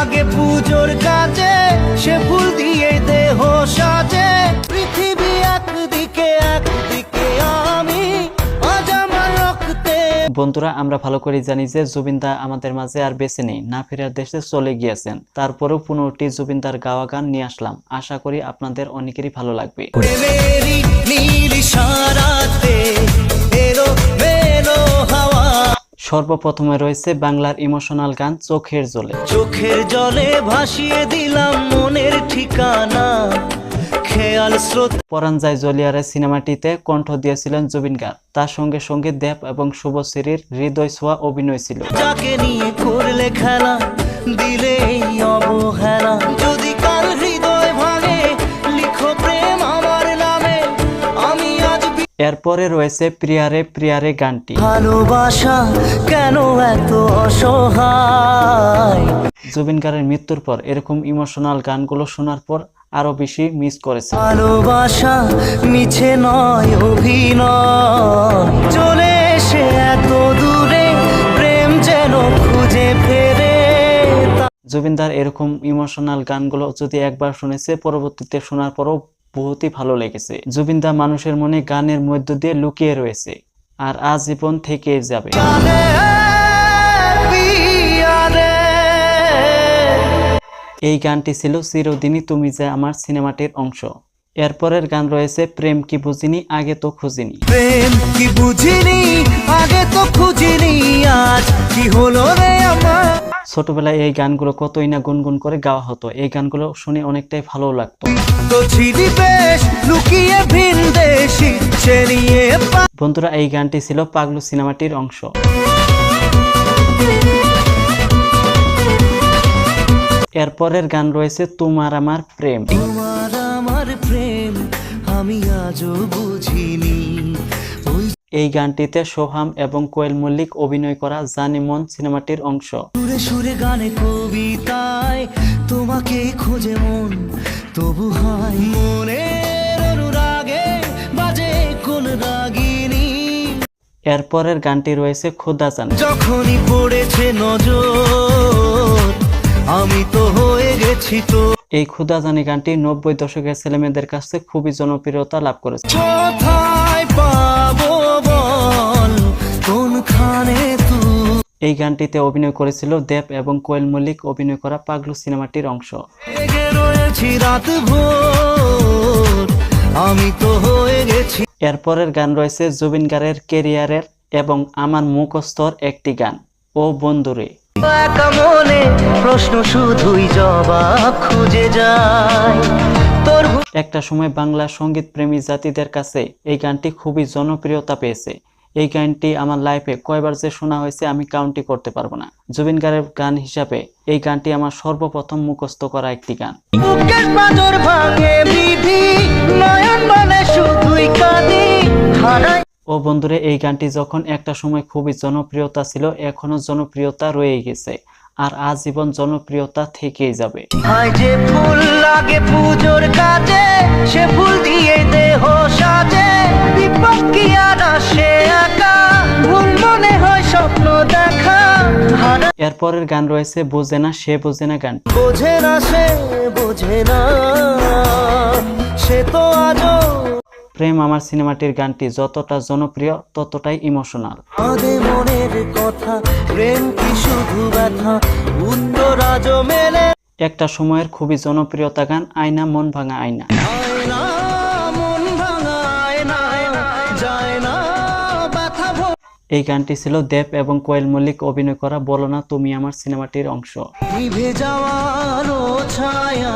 লাগে পুজোর কাজে, সে ফুল দিয়ে দেহ সাজে। পৃথিবী একদিকে একদিকে আমি, আজ আমার রক্তে। বন্ধুরা, আমরা ভালো করে জানি যে জুবিন দা আমাদের মাঝে আর বেঁচে নেই, না ফেরার দেশে চলে গিয়েছেন। তারপরেও 15টি জুবিন দার গাওয়া গান নিয়ে আসলাম, আশা করি আপনাদের অনেকেরই ভালো লাগবে। সর্বপ্রথমে রয়েছে বাংলার ইমোশনাল গান চোখের জলে। চোখের জলে ভাসিয়ে দিলাম মনের ঠিকানা, খেয়াল স্রোত। পরাণ যায় জলিয়ারে সিনেমাটিতে কণ্ঠ দিয়েছিলেন জুবিন গার্গ, তার সঙ্গে সঙ্গে দেব এবং শুভশ্রীর হৃদয় ছোঁয়া অভিনয় ছিল। যাকে নিয়ে করলে খেলা, দিলে এই অবহেলা। যদি কাল হৃদয় ভাঙে, লিখো প্রেম আমার নামে, আমি আজ। এরপরে রয়েছে প্রিয়ারে প্রিয়ারে গানটি। ভালোবাসা কেন এত অসহায়। জুবিন গার্গের মৃত্যুর পর এরকম ইমোশনাল গানগুলো শোনার পর আরো বেশি মিস করেছে। ভালোবাসা মিছে নয় অভিনয়, চলে এসে এত দূরে, প্রেম যেন খুঁজে ফেরে। জুবিন দার এরকম ইমোশনাল গানগুলো যদি একবার শুনেছে, পরবর্তীতে শোনার পরও বহুতই ভালো লেগেছে। জুবিন দা মানুষের মনে গানের মধ্য দিয়ে লুকিয়ে রয়েছে, আর আজীবন থেকে যাবে। এই গানটি ছিল চিরদিনই তুমি যে আমার সিনেমাটির অংশ। এরপরের গান রয়েছে প্রেম কি বুঝিনি আগে তো খুঁজিনি। প্রেম কি বুঝিনি আগে তো খুঁজিনি, আজ কি হলো রে আমার। ছোটবেলায় এই গানগুলো কতই না গুনগুন করে গাওয়া হতো, এই গানগুলো শুনে অনেকটাই ভালো লাগতো। তো ছিলি বেশ লুকিয়ে ভিনদেশি ছেড়িয়ে। বন্ধুরা, এই গানটি ছিল পাগলু সিনেমাটির অংশ। এরপরের গান রয়েছে তোমার আমার প্রেম। তোমার আমার প্রেম আমি আজও বুঝিনি। এই গানটিতে সোহাম এবং কোয়েল মল্লিক অভিনয় করা জানি মন সিনেমাটির অংশ। সুরে সুরে গানে কবিতায় তোমাকে খোঁজে মন, তবু হয় মনের অনুরাগে বাজে কোন রাগিনী। এরপরের গানটি রয়েছে খোদা জানে। যখনই পড়েছে নজর, আমি তো হয়ে গেছি তো। এই খোদা জানি গানটি 90 দশকের ছেলেমেয়েদের কাছে খুবই জনপ্রিয়তা লাভ করেছে। কোথায় পাবো বল, কোনখানে তুই। এই গানটিতে অভিনয় করেছিল দেব এবং কোয়েল মল্লিক অভিনয় করা পাগলু সিনেমাটির অংশ। জেগে রয়েছি রাত ভোর, আমি তো হয়ে গেছি। এরপরের গান রয়েছে জুবিন গার্গের ক্যারিয়ারের এবং আমার মুখস্থর একটি গান, ও বন্ধুরে। একা মনে প্রশ্ন শুধুই জবাব খুঁজে যায় তোর। একটা সময় বাংলা সঙ্গীত প্রেমী জাতিদের কাছে এই গানটি খুবই জনপ্রিয়তা পেয়েছে। এই গানটি আমার লাইফে কয়বার যে শোনা হয়েছে আমি কাউন্টই করতে পারবো না। জুবিন গার্গের গান হিসাবে এই গানটি আমার সর্বপ্রথম মুখস্থ করা একটি গান। বুকের পাঁজর ভাঙে বিধি, নয়ন বলে শুধুই কাঁদি হারাই। ও বন্ধুরে, এই গানটি যখন একটা সময় খুবই জনপ্রিয়তা ছিল, এখনো জনপ্রিয়তা রয়ে গেছে আর আজীবন জনপ্রিয়তা থেকেই যাবে। হয় যে ফুল লাগে পুজোর কাজে, সে ফুল দিয়ে দেহ সাজে। বিপদ কি আর আসে একা, ভুল মনে হয় স্বপ্ন দেখা। এরপরের গান রয়েছে বোঝে না সে বোঝে না গান। বোঝে না সে বোঝে না, সে তো আজও। প্রেম আমার সিনেমাটির গানটি যতটা জনপ্রিয় ততটাই ইমোশনাল। আমাদের মনের কথা, প্রেম কি শুধু ব্যথা, উত্তর আজও মেলে। একটা সময়ের খুবই জনপ্রিয়তা গান আয়না মন ভাঙা আয়না। আয়না মন ভাঙা আয়না, যায় না ব্যথা। এই গানটি ছিল দেব এবং কোয়েল মল্লিক অভিনয় করা বলো না তুমি আমার সিনেমাটির অংশ। নিভে যাওয়ার ছায়া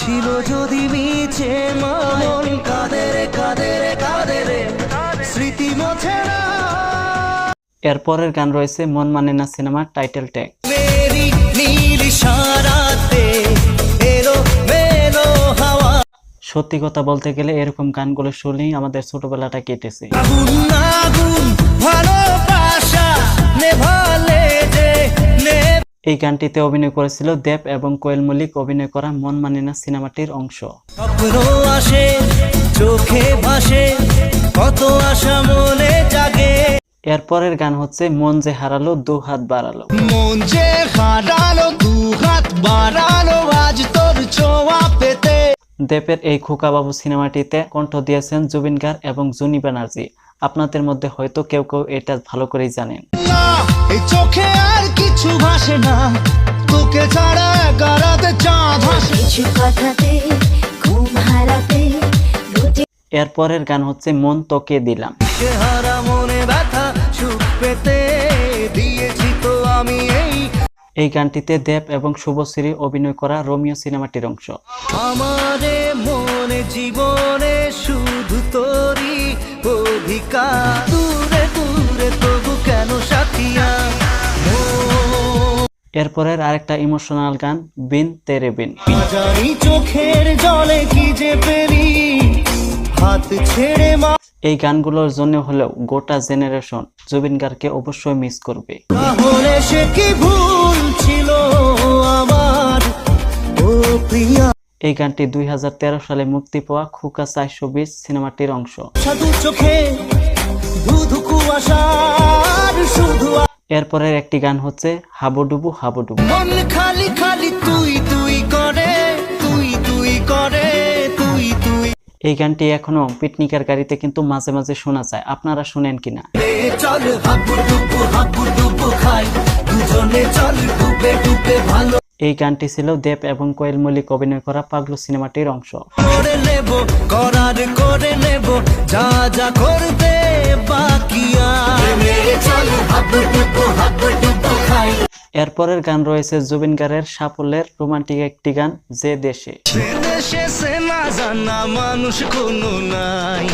ছিল যদি মিছে, মন কাঁদে কাঁদে স্মৃতি মোছে না। এরপরের গান রয়েছে মন মানে না সিনেমার টাইটেল ট্যাগ। মেরি নীল ইশারাতে এলো মেলো হাওয়া। সত্যি কথা বলতে গেলে এরকম গানগুলো শুনলেই আমাদের ছোটবেলাটা কেটেছে। আগুন আগুন ভালোবাসা নেভালে যে। এই গানটিতে অভিনয় করেছিল দেব এবং কোয়েল মল্লিক অভিনয় করা মন মানে না সিনেমাটির অংশ। স্বপ্ন আসে চোখে ভাসে, কত আশা মনে জাগে। এরপরের গান হচ্ছে মন যে হারালো দু হাত বাড়ালো। মন যে হারালো দু হাত দেবের এই খোকাবাবু সিনেমাটিতে কণ্ঠ দিয়েছেন জুবিন গার্গ এবং জুনি ব্যানার্জি। আপনাদের মধ্যে হয়তো কেউ কেউ এটা ভালো করেই জানেন। এই চোখে আর কিছু ভাসে না, তোকে ছাড়া একারাতে চাঁদ ভাসে। কিছু কথাতে ঘুম হারাতে এরপরের গান হচ্ছে মন তোকে দিলাম। চেহারা মনে ব্যথা সুখ পেতে দিয়েছি তো আমি এই গানটিতে দেব এবং শুভশ্রী অভিনয় করা রোমিও সিনেমাটির অংশ। আমারে মনে জীবনে শুধু তোরই অধিকার, দূরে দূরে তবু কেন সাথিয়া। এরপরের আরেকটা ইমোশনাল গান বিন তেরে বিন। জানি চোখের জলে কি যে পেলি হাত ছেড়ে মা, এই গানগুলোর জন্য হলেও গোটা জেনারেশন জুবিন গার্গকে অবশ্যই মিস করবে। তাহলে সে কি ভুল ছিল আমার ও প্রিয়া। এই গানটি 2013 সালে মুক্তি পাওয়া খোকা 420 সিনেমাটির অংশ। সাধু চোখে ধুধু কুয়াশার শুধু এরপরের একটি গান হচ্ছে হাবুডুবু হাবুডুবু। মন খালি খালি তুই তুই করে, তুই তুই করে, তুই তুই। এই গানটি এখনো পিকনিকের গাড়িতে কিন্তু মাঝে মাঝে শোনা যায়, আপনারা শুনেন কিনা? চল হাবুডুবু খাই, দুজনে চল ডুবে ডুবে ভালো এই গানটি ছিল দেব এবং কোয়েল মল্লিক অভিনয় করা পাগলু সিনেমাটির অংশ। করে নেব, করার করে নেব যা যা করতে বাকি আছে। চল হাবুডুবু খাই। এরপরের গান রয়েছে জুবিন গার্গের সাফল্যের রোমান্টিক একটি গান যে দেশে। সে দেশে সে না জানা মানুষ কোনো নাই,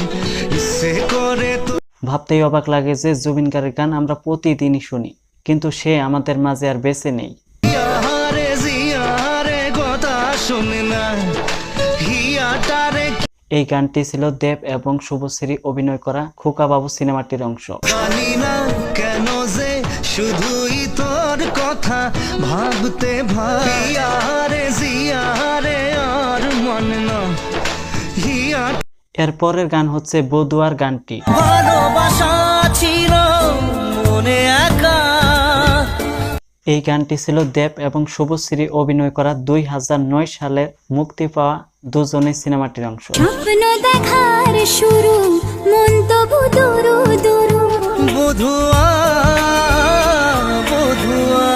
সে করে তো। ভাবতেই অবাক লাগে যে জুবিন গার্গের গান আমরা প্রতিদিনই শুনি, কিন্তু সে আমাদের মাঝে আর বেঁচে নেই। জিয়ারে জিয়ারে কথা শুনে না হিয়াটারে, এই গানটি ছিল দেব এবং শুভশ্রী অভিনয় করা খোকাবাবু সিনেমাটির অংশ। জানি না কেন যে শুধুই তোর কথা ভাবতে ভাইয়ারে জিয়ারে আর মন না হিয়া। এরপরের গান হচ্ছে বদুয়ার গানটি। ভালোবাসা ছিল মনে একা। এই গানটি ছিল দেব এবং শুভশ্রী অভিনয় করা 2009 সালে মুক্তি পাওয়া দুজনের সিনেমাটির অংশ। স্বপ্ন দেখার শুরু মন তবু দুরু দুরু বধুয়া বধুয়া।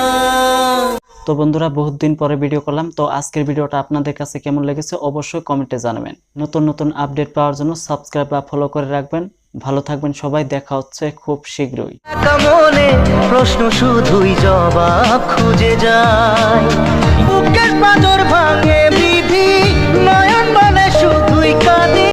তো বন্ধুরা, বহুত দিন পরে ভিডিও করলাম, তো আজকের ভিডিওটা আপনাদের কাছে কেমন লেগেছে অবশ্যই কমেন্টে জানাবেন। নতুন নতুন আপডেট পাওয়ার জন্য সাবস্ক্রাইব বা ফলো করে রাখবেন। ভালো থাকবেন সবাই, দেখা হচ্ছে খুব শীঘ্রই। মনে প্রশ্ন শুধুই জবাব খুঁজে যায়।